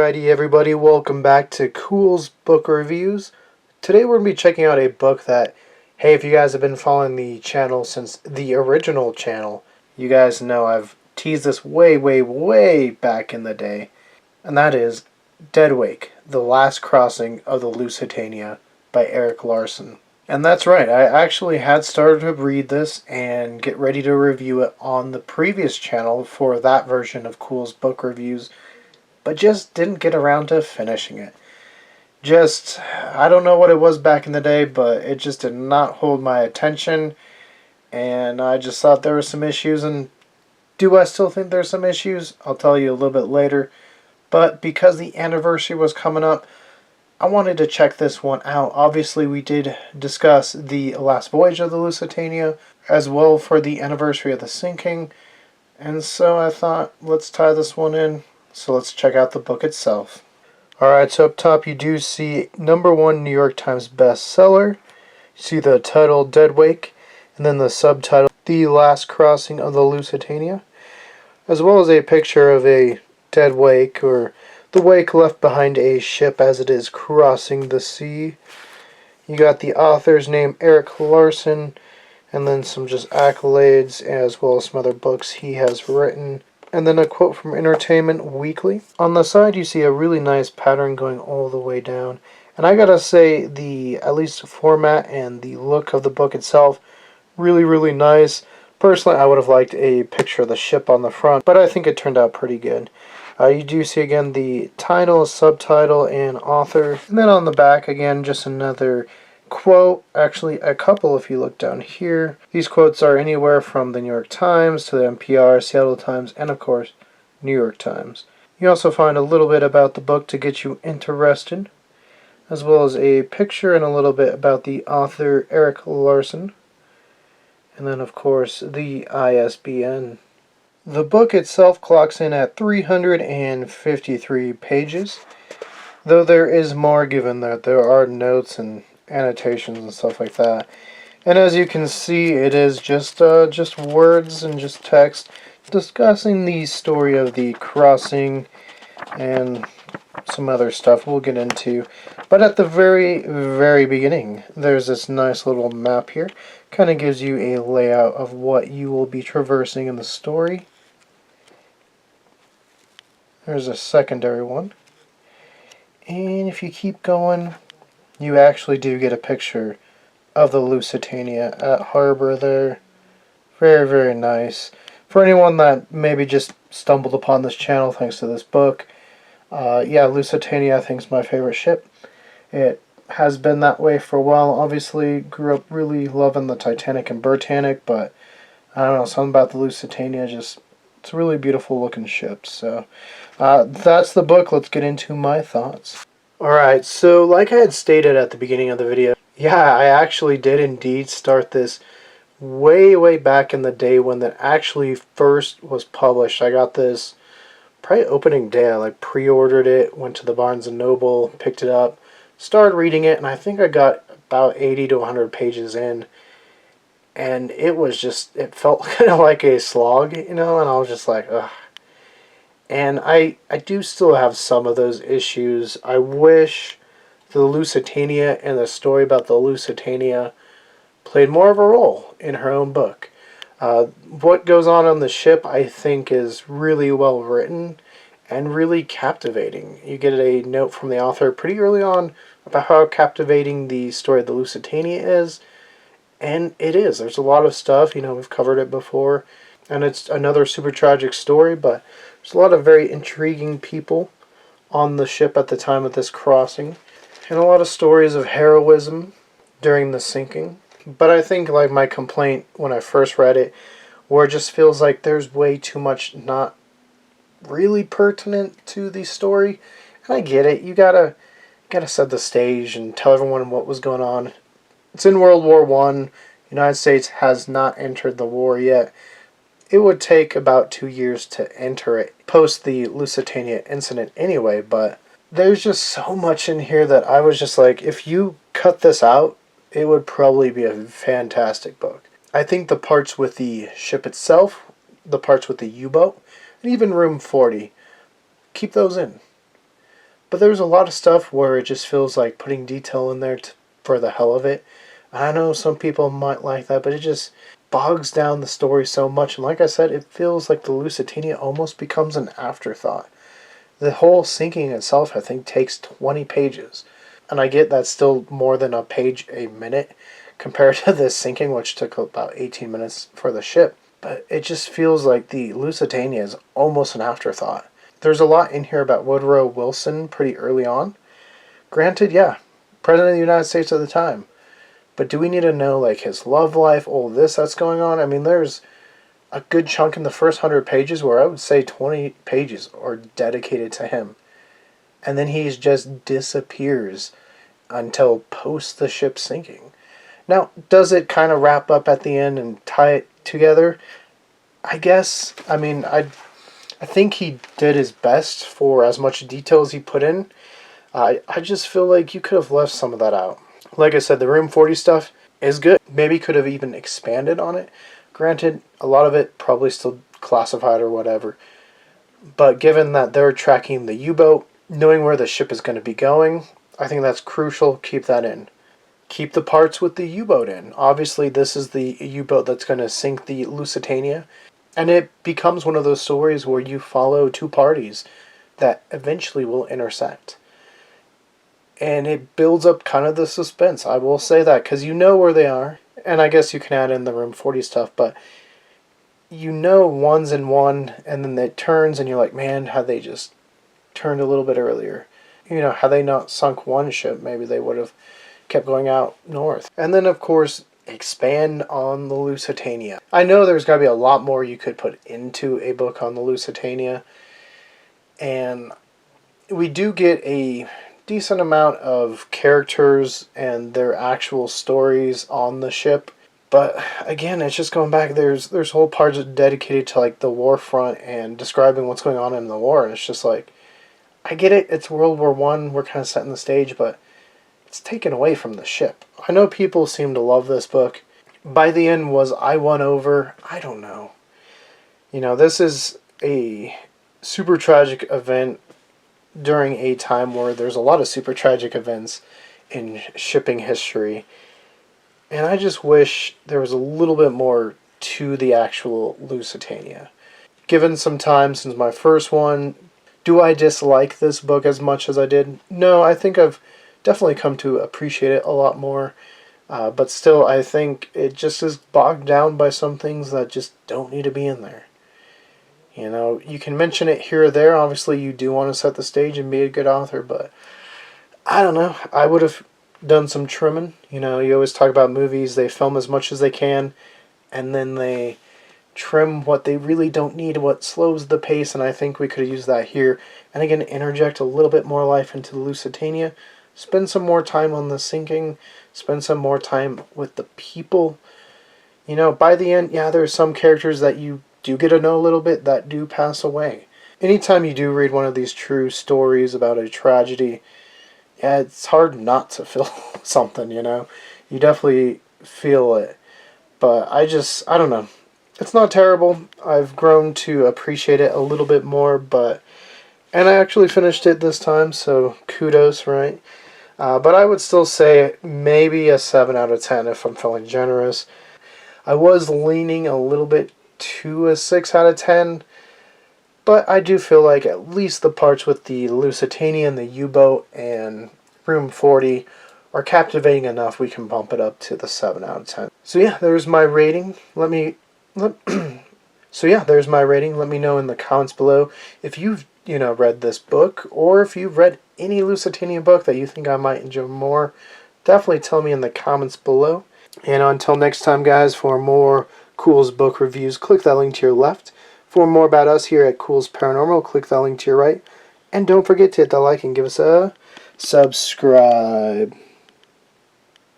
Alrighty everybody, welcome back to Culz Book Reviews. Today we're going to be checking out a book that, hey, if you guys have been following the channel since the original channel, you guys know I've teased this way back in the day. And that is Deadwake, The Last Crossing of the Lusitania by Erik Larson. And that's right, I actually had started to read this and get ready to review it on the previous channel for that version of Culz Book Reviews, but just didn't get around to finishing it. I don't know what it was back in the day, but it just did not hold my attention, and I just thought there were some issues, and do I still think there's some issues? I'll tell you a little bit later, but because the anniversary was coming up, I wanted to check this one out. Obviously, we did discuss the last voyage of the Lusitania, as well for the anniversary of the sinking, and so I thought, let's tie this one in. So let's check out the book itself. Alright, so up top you do see #1 New York Times bestseller. You see the title Deadwake, and then the subtitle The Last Crossing of the Lusitania, as well as a picture of a dead wake, or the wake left behind a ship as it is crossing the sea. You got the author's name, Erik Larson, and then some just accolades, as well as some other books he has written. And then a quote from Entertainment Weekly. On the side you see a really nice pattern going all the way down. And I gotta say, the at least format and the look of the book itself, really nice. Personally, I would have liked a picture of the ship on the front, but I think it turned out pretty good. You do see again the title, subtitle, and author. And then on the back, again, just another quote. Actually, a couple if you look down here. These quotes are anywhere from the New York Times to the NPR, Seattle Times, and of course, New York Times. You also find a little bit about the book to get you interested, as well as a picture and a little bit about the author, Erik Larson. And then, of course, the ISBN. The book itself clocks in at 353 pages, though there is more given that there are notes and annotations and stuff like that. And as you can see, it is just words and just text discussing the story of the crossing and some other stuff we'll get into. But at the very beginning, there's this nice little map here. Kind of gives you a layout of what you will be traversing in the story. There's a secondary one. And if you keep going, you actually do get a picture of the Lusitania at harbor there. Very nice. For anyone that maybe just stumbled upon this channel thanks to this book, yeah, Lusitania I think is my favorite ship. It has been that way for a while. Obviously, grew up really loving the Titanic and Britannic, but I don't know, something about the Lusitania, it's a really beautiful looking ship. So that's the book. Let's get into my thoughts. Alright, so like I had stated at the beginning of the video, yeah, I actually did indeed start this way back in the day when that actually first was published. I got this probably opening day. I pre-ordered it, went to the Barnes & Noble, picked it up, started reading it, and I think I got about 80 to 100 pages in, and it felt kind of like a slog, and I was just like, ugh. And I do still have some of those issues. I wish the Lusitania and the story about the Lusitania played more of a role in her own book. What goes on the ship, I think, is really well written and really captivating. You get a note from the author pretty early on about how captivating the story of the Lusitania is, and it is. There's a lot of stuff, we've covered it before, and it's another super tragic story, but there's a lot of very intriguing people on the ship at the time of this crossing, and a lot of stories of heroism during the sinking. But I think, my complaint when I first read it, where it just feels like there's way too much not really pertinent to the story. And I get it, you gotta set the stage and tell everyone what was going on. It's in World War I. United States has not entered the war yet. It would take about 2 years to enter it, post the Lusitania incident anyway, but there's just so much in here that I was just like, if you cut this out, it would probably be a fantastic book. I think the parts with the ship itself, the parts with the U-boat, and even Room 40, keep those in. But there's a lot of stuff where it just feels like putting detail in there for the hell of it. I know some people might like that, but it just bogs down the story so much. And like I said, it feels like the Lusitania almost becomes an afterthought. The whole sinking itself, I think, takes 20 pages. And I get that's still more than a page a minute compared to this sinking, which took about 18 minutes for the ship. But it just feels like the Lusitania is almost an afterthought. There's a lot in here about Woodrow Wilson pretty early on. Granted, yeah, President of the United States at the time. But do we need to know, like, his love life, all this that's going on? I mean, there's a good chunk in the first 100 pages where I would say 20 pages are dedicated to him. And then he just disappears until post the ship sinking. Now, does it kind of wrap up at the end and tie it together? I guess. I mean, I think he did his best for as much detail as he put in. I just feel like you could have left some of that out. Like I said, the Room 40 stuff is good. Maybe could have even expanded on it. Granted, a lot of it probably still classified or whatever. But given that they're tracking the U-boat, knowing where the ship is going to be going, I think that's crucial. Keep that in. Keep the parts with the U-boat in. Obviously, this is the U-boat that's going to sink the Lusitania. And it becomes one of those stories where you follow two parties that eventually will intersect. And it builds up kind of the suspense. I will say that, because you know where they are. And I guess you can add in the Room 40 stuff, but you know one's in one, and then it turns, and you're like, man, had they just turned a little bit earlier? You know, had they not sunk one ship, maybe they would have kept going out north. And then, of course, expand on the Lusitania. I know there's got to be a lot more you could put into a book on the Lusitania. And we do get a decent amount of characters and their actual stories on the ship. But again, it's just going back. There's whole parts dedicated to like the war front and describing what's going on in the war. And it's just like, I get it. It's World War I. We're kind of setting the stage, but it's taken away from the ship. I know people seem to love this book. By the end, was I won over? I don't know. You know, this is a super tragic event during a time where there's a lot of super tragic events in shipping history. And I just wish there was a little bit more to the actual Lusitania. Given some time since my first one, do I dislike this book as much as I did? No, I think I've definitely come to appreciate it a lot more. But still, I think it just is bogged down by some things that just don't need to be in there. You know, you can mention it here or there. Obviously, you do want to set the stage and be a good author, but I don't know. I would have done some trimming. You know, you always talk about movies. They film as much as they can, and then they trim what they really don't need, what slows the pace, and I think we could have used that here. And again, interject a little bit more life into the Lusitania. Spend some more time on the sinking. Spend some more time with the people. You know, by the end, yeah, there's some characters that you do get to know a little bit that do pass away. Anytime you do read one of these true stories about a tragedy, yeah, it's hard not to feel something, you know. You definitely feel it. But I don't know. It's not terrible. I've grown to appreciate it a little bit more, and I actually finished it this time, so kudos, right? But I would still say maybe a 7 out of 10 if I'm feeling generous. I was leaning a little bit to a 6 out of 10, but I do feel like at least the parts with the Lusitania and the U-boat and Room 40 are captivating enough we can bump it up to the 7 out of 10. So yeah, there's my rating. There's my rating. Let me know in the comments below if you've read this book, or if you've read any Lusitania book that you think I might enjoy more. Definitely tell me in the comments below. And until next time, guys, for more Culz Book Reviews, click that link to your left. For more about us here at Culz Paranormal, click that link to your right. And don't forget to hit that like and give us a subscribe.